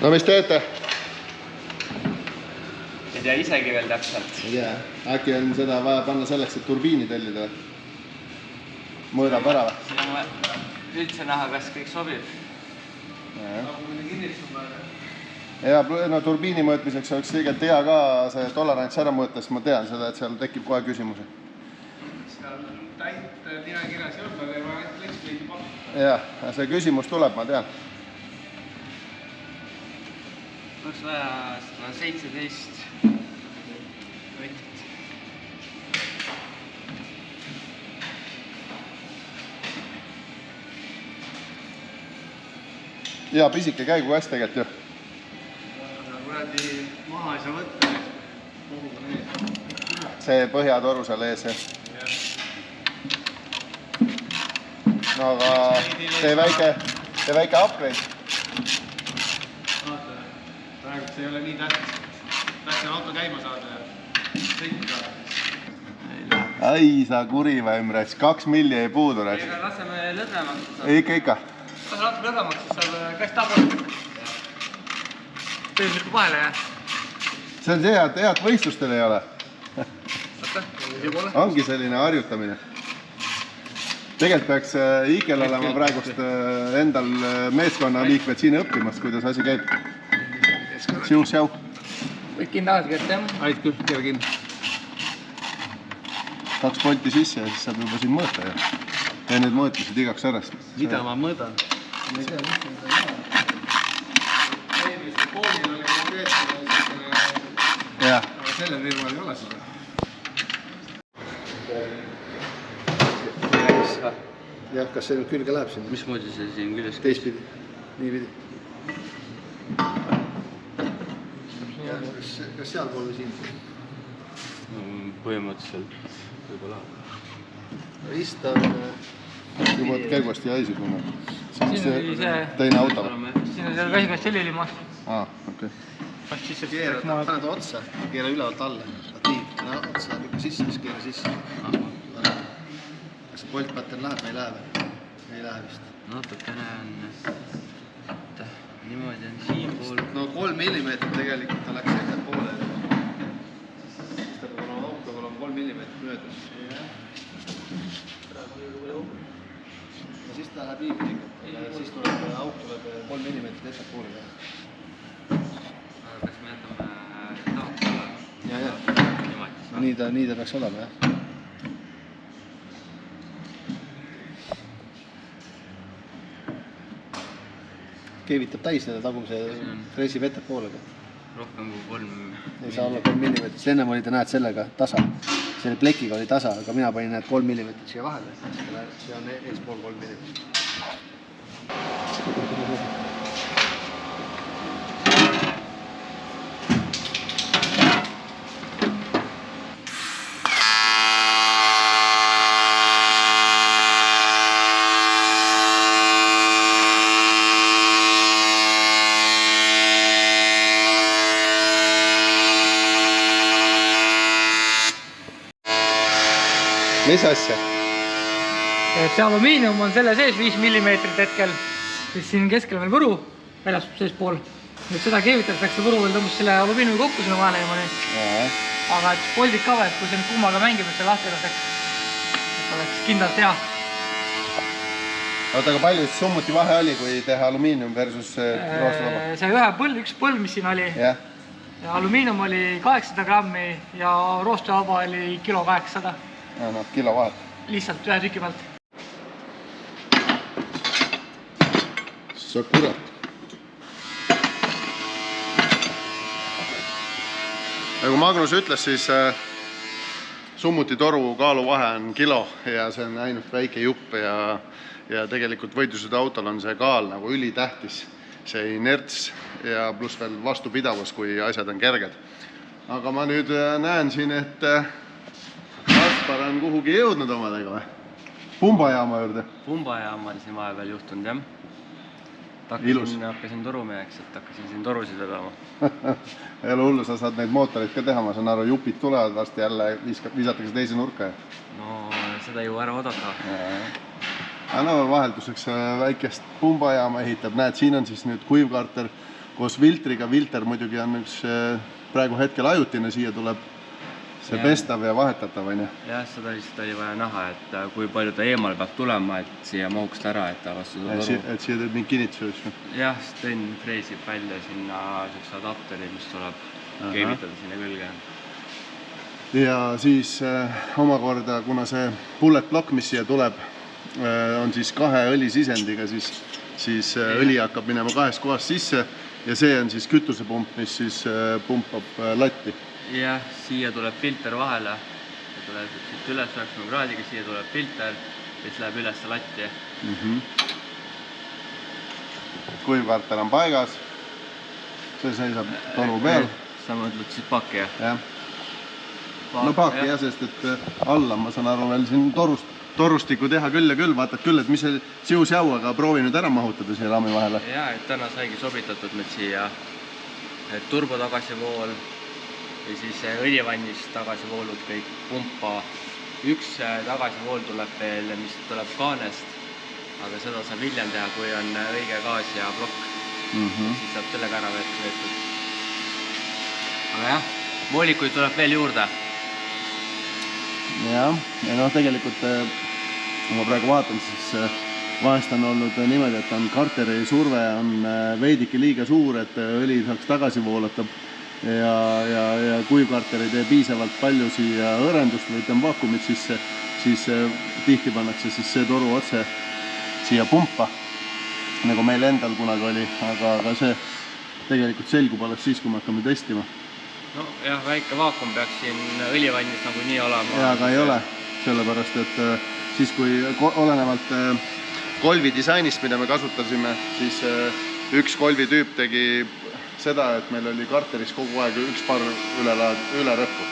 No mis teete? Ei tea isegi veel täpselt. Ei tea, äkki on seda vaja panna selleks, et turbiini tellida? Mõõdab ära või? Siin on üldse näha, kas kõik sobib. Ja, no turbiini mõõtmiseks oleks tegelikult hea ka see tolerants ära mõõta, sest ma tean seda, et seal tekib kohe küsimusi. Seal täit nimekirjas ei olnud, aga ma läks veidi pakkuda. Jah, see küsimus tuleb, ma tean. Oleks vaja 17 võtit. Ja, pisike käigu hästi tegelikult ju. Kuradi maha ei saa võtta. See põhjatoru seal ees, jah. No aga see väike upgrade. Vaata, praegu see ei ole nii tähtis. Läksin auto käima saada ja sõita. Ai, sa kurivaim rats. 2 milli ei puudu rats. Ega laseme lõdvemaks. Ikka. Lase natuke lõdvemaks, siis saab käest tabu. Tõenlikku vahele, jah? See on see, et head võistlustel ei ole. Ongi selline harjutamine. Tegelikult peaks Iikel olema praegust endal meeskonna liikmed siin õppimas, kuidas asi käib. Siu. Võid kinni tagasi kätte, jah? Ait küll, keele kinni. 2 polti sisse ja siis saab juba siin mõõta ja tee need mõõtmised igaks arvest. Mida ma mõõdan? Ma ei tea, mis on seda eelmisel koolil oli konkreetne Jah. aga sellel firmal ei ole seda. Jah, kas see nüüd külge läheb sinna? Mismoodi see siin küljes? Teistpidi, niipidi. Kas sealpool või siin? Põhimõtteliselt võib-olla. Vist on... Juba käigvasti ja haisib mõne. Siin oli see... Teine auto või? Siin on seal käsikas selli maast. Okei. Keera, paned otsa, keera ülevalt alla. Otsa lükka sisse, siis keera sisse. Kas poltpatten läheb või ei lähe või? Ei lähe vist. Natukene on... Niimoodi on siin pool. No 3 millimeetrit tegelikult ta läks ette poole. Siis ta peab olema auto, peab olema 3 millimeetrit möödas. Ja siis ta läheb niipidi. Siis tuleb auk tuleb 3 millimeetrit ette poole. Aga kas me jätame tahaks alla? Ja. Nii ta peaks olema, jah. Keevitab täis nende tagumise reisib ette poolega. Rohkem kui 3... Ei saa olla 3 millimeetrit. Ennem oli ta näed sellega tasa. Selle plekiga oli tasa, aga mina panin näed 3 millimeetrit siia vahele. See on eespool 3 millimeetrit. Mis asja? See alumiinium on selle sees 5 mm hetkel, siis siin keskel veel võru, väljas sees pool. Nüüd seda keevitatakse, võru veel tõmbus selle alumiiniumi kokku sinna vahele niimoodi. Aga et poldid ka veel, kui see nüüd kummaga mängib, et see lahti laseks, et oleks kindlalt hea. Oota, aga palju siis summuti vahe oli, kui teha alumiinium versus roostevaba? See üks põld, mis siin oli, ja alumiinium oli 800 grammi ja roostevaba oli kilo 800. No, kilo vahet. Lihtsalt ühe tüki pealt. Sa kurat. Nagu Magnus ütles, siis summuti toru kaaluvahe on kilo ja see on ainult väike jupp ja tegelikult võidusõidu autol on see kaal nagu ülitähtis. See inerts ja pluss veel vastupidavus, kui asjad on kerged. Aga ma nüüd näen siin, et Kaspar on kuhugi jõudnud omadega või? Pumbajaama juurde? Pumbajaama on siin vahepeal juhtunud, jah. Hakkasin torumeheks, et hakkasin siin torusid vedama. Ei ole hullu, sa saad neid mootoreid ka teha, ma saan aru, jupid tulevad varsti jälle, visatakse teise nurka. No seda ju ära odata. vahelduseks väikest pumbajaama ehitab. Näed, siin on siis nüüd kuivkarter koos viltriga. Vilter muidugi on üks praegu hetkel ajutine, siia tuleb see pestav ja vahetatav, on ju? Jah, seda lihtsalt oli vaja näha, et kui palju ta eemal peab tulema, et siia mahuks ära, et ta vastu toru. Et siia teeb mingi kinnitsus? Jah, Sten freesib välja sinna selleks adapteri, mis tuleb keevitada sinna külge. Ja siis omakorda, kuna see bullet block, mis siia tuleb, on siis 2 õlisisendiga, siis õli hakkab minema 2 kohas sisse ja see on siis kütusepump, mis siis pumpab latti. Jah, siia tuleb filter vahele, tuleb siit üles 90 kraadiga, siia tuleb filter ja siis läheb üles latti. Kuivkarter on paigas, see seisab toru peal. Sa mõtled siis paki, jah? Jah. No paki jah, sest et alla ma saan aru veel siin torustiku teha küll ja küll, vaatad küll, et mis see sius-jau, aga proovi nüüd ära mahutada siia laami vahele. Jaa, et täna saigi sobitatud nüüd siia turbo tagasivool ja siis õlivannist tagasivoolud kõik pumpa. Üks tagasivool tuleb veel, mis tuleb kaanest, aga seda saab hiljem teha, kui on õige gaas ja plokk. Siis saab sellega ära veetud. Aga jah, voolikuid tuleb veel juurde. Jah, ja tegelikult ma praegu vaatan, siis vahest on olnud niimoodi, et on karteri surve on veidike liiga suur, et õli saaks tagasi voolata ja kuivkarter ei tee piisavalt palju siia õrendust või vaakumit sisse, siis tihti pannakse siis see toru otse siia pumpa, nagu meil endal kunagi oli, aga see tegelikult selgub alles siis, kui me hakkame testima. No jah, väike vaakum peaks siin õlivannis nagu nii olema. Ja, aga ei ole, sellepärast, et siis kui olenevalt kolvi disainist, mida me kasutasime, siis üks kolvi tüüp tegi seda, et meil oli karteris kogu aeg üks parr üle rõhku.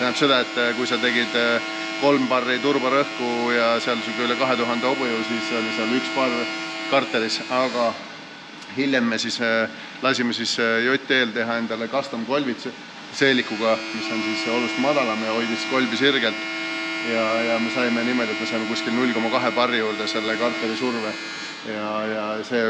Tähendab seda, et kui sa tegid 3 parri turborõhku ja seal üle 2000 hobuju, siis oli seal üks parr karteris, aga hiljem me siis lasime siis JTL teha endale custom kolvid seelikuga, mis on siis oluliselt madalam ja hoidis kolbi sirgelt. Ja me saime niimoodi, et me saime kuskil 0,2 parri juurde selle karteri surve ja see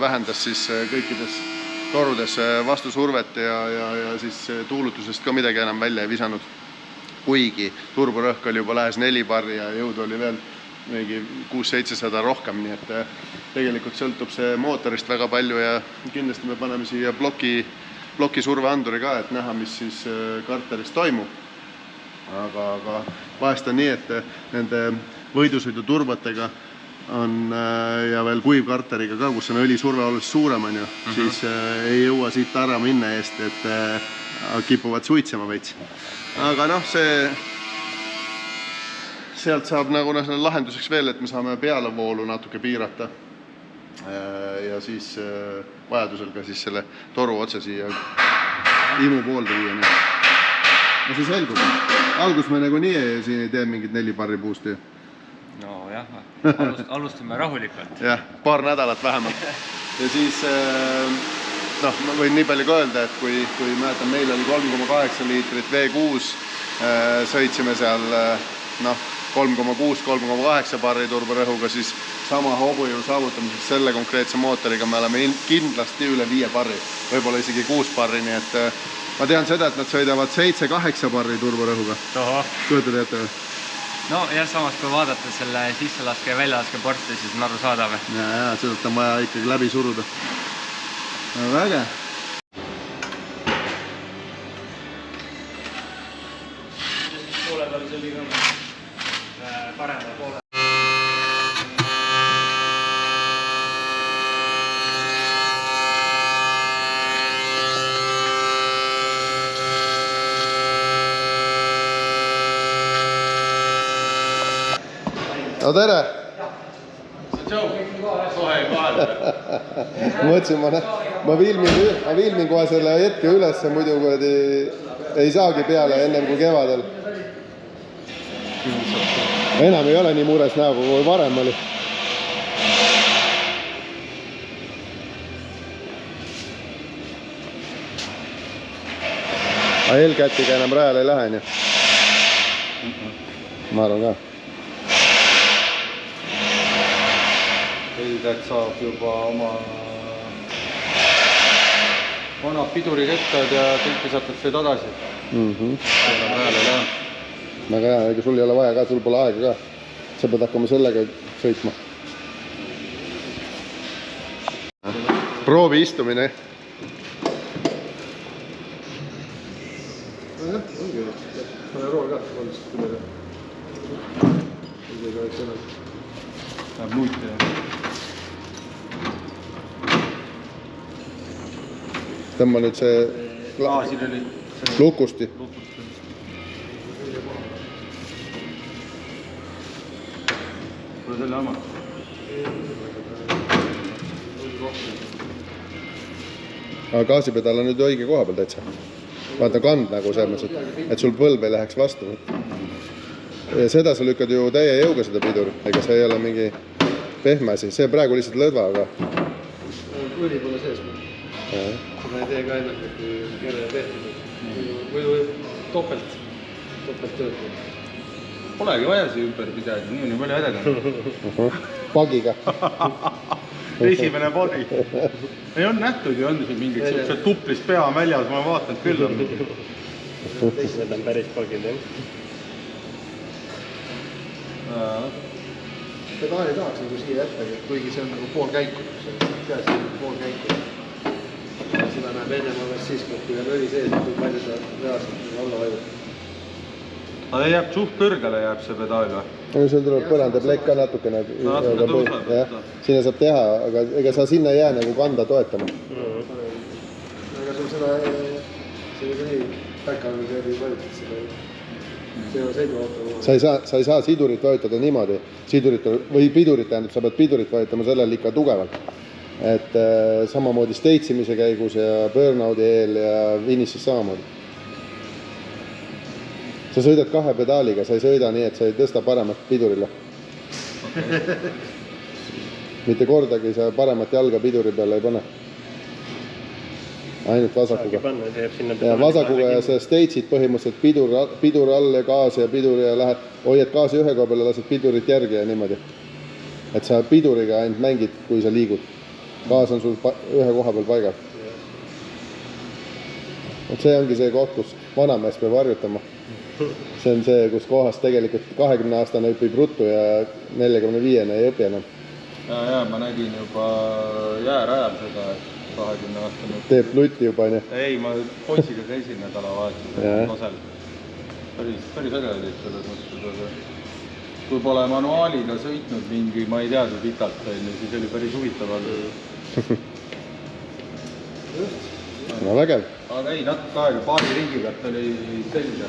vähendas siis kõikides torudes vastusurvet ja siis tuulutusest ka midagi enam välja ei visanud. Kuigi turborõhk oli juba lähes 4 parri ja jõud oli veel mingi 600-700 rohkem, nii et tegelikult sõltub see mootorist väga palju ja kindlasti me paneme siia ploki surveanduri ka, et näha, mis siis karteris toimub. Aga vahest on nii, et nende võidusõidu turbotega on ja veel kuivkarteriga ka, kus on õlisurve oluliselt suurem, on ju, siis ei jõua siit ära minna eest, et kipuvad suitsema veits. Aga noh, sealt saab nagu lahenduseks veel, et me saame pealevoolu natuke piirata ja siis vajadusel ka siis selle toru otse siia imu poolde viia. Ja see selgub. Algus me nagu nii siin ei tee mingid 4 parri puusti. No jah, alustame rahulikult. Jah, paar nädalat vähemalt. Ja siis, ma võin nii palju ka öelda, et kui mäletan, meil oli 3,8 liitrit V6, sõitsime seal 3,6-3,8 parri turborõhuga, siis sama hobuju saavutamiseks selle konkreetse mootoriga me oleme kindlasti üle 5 parri, võib-olla isegi 6 parri, nii et ma tean seda, et nad sõidavad 7-8 parri turborõhuga. Kujutad ette või? No jah, samas kui vaadata selle sisselaske ja väljalaske porti, siis on aru saadame. Ja, seda on vaja ikkagi läbi suruda. Väga. Poole peal see oli ka parema poole. No tere! Mõtlesin, ma viilmin kohe selle hetke üles, muidu ei saagi peale ennem kui kevadel. Enam ei ole nii mures näogu, kui varem oli. Aga Hellcatiga enam rajale ei lähe, nii? Ma arvan ka. Heldet saab juba oma vanad pidurikettad ja kõike saatad see tagasi. Väga hea, ega sul ei ole vaja ka, sul pole aega ka. Sa pead hakkama sellega sõitma. Proovi istumine. Pane rool ka, valdust küll. Läheb muute. Tõmba nüüd see Siin oli lukusti. Pole selle oma. Aga gaasipedal on nüüd õige koha peal täitsa. Vaata kand nagu selles mõttes, et sul põlv ei läheks vastu. Ja seda sa lükkad ju täie jõuga seda pidur, ega see ei ole mingi pehme asi. See praegu lihtsalt lõdva, aga... Õli pole sees. Ma ei tee ka ennast, kui kerre tehtud. Muidu topelt töötab. Polegi vaja see ümber pidada, nii palju ededanud. Pagiga. Esimene pagi. Ei on nähtud ju, on siin mingid sellised tuplist pea on väljas, ma vaatan, et küll on. Need on päris pagid, jah. Pedaali tahaks nagu siia jätta, kuigi see on nagu pool käiku. Peas on pool käiku. Seda näeb ennem alles siis, kui on õli sees, kui palju ta reaalselt alla vajub. Aga jääb suht kõrgele jääb see pedaal või? Seal tuleb põrandaplekk ka natukene. Sinna saab teha, aga ega sa sinna ei jää nagu kanda toetama. Aga sul seda nii päkanud ei vajutada seda. See on sõiduauto. Sa ei saa sidurit vajutada niimoodi. Või pidurit tähendab, sa pead pidurit vajutama sellel ikka tugevalt. Et samamoodi steitsimise käigus ja burnout'i eel ja finišis samamoodi. Sa sõidad kahe pedaaliga, sa ei sõida nii, et sa ei tõsta paremat pidurile. Mitte kordagi sa paremat jalga piduri peale ei pane. Ainult vasakuga. Ja vasakuga ja sa steitsid põhimõtteliselt pidur all ja gaas ja pidur ja lähed, hoiad gaasi ühe koha peale, lased pidurit järgi ja niimoodi. Et sa piduriga ainult mängid, kui sa liigud. Gaas on sul ühe koha peal paigal. See ongi see koht, kus vanamees peab harjutama. See on see, kus kohas tegelikult 20-aastane õpib ruttu ja 45-ne ei õpi enam. Ja, ma nägin juba jäärajal seda, et 20-aastane. Teeb lutti juba, nii? Ei, ma poisiga käisin nädalavahetusel Kosel. Päris äge oli selles mõttes. Kui pole manuaaliga sõitnud mingi, ma ei teagi pitalt, siis oli päris huvitav. No vägev. Aga ei, natuke aega, paari ringi pealt oli selge.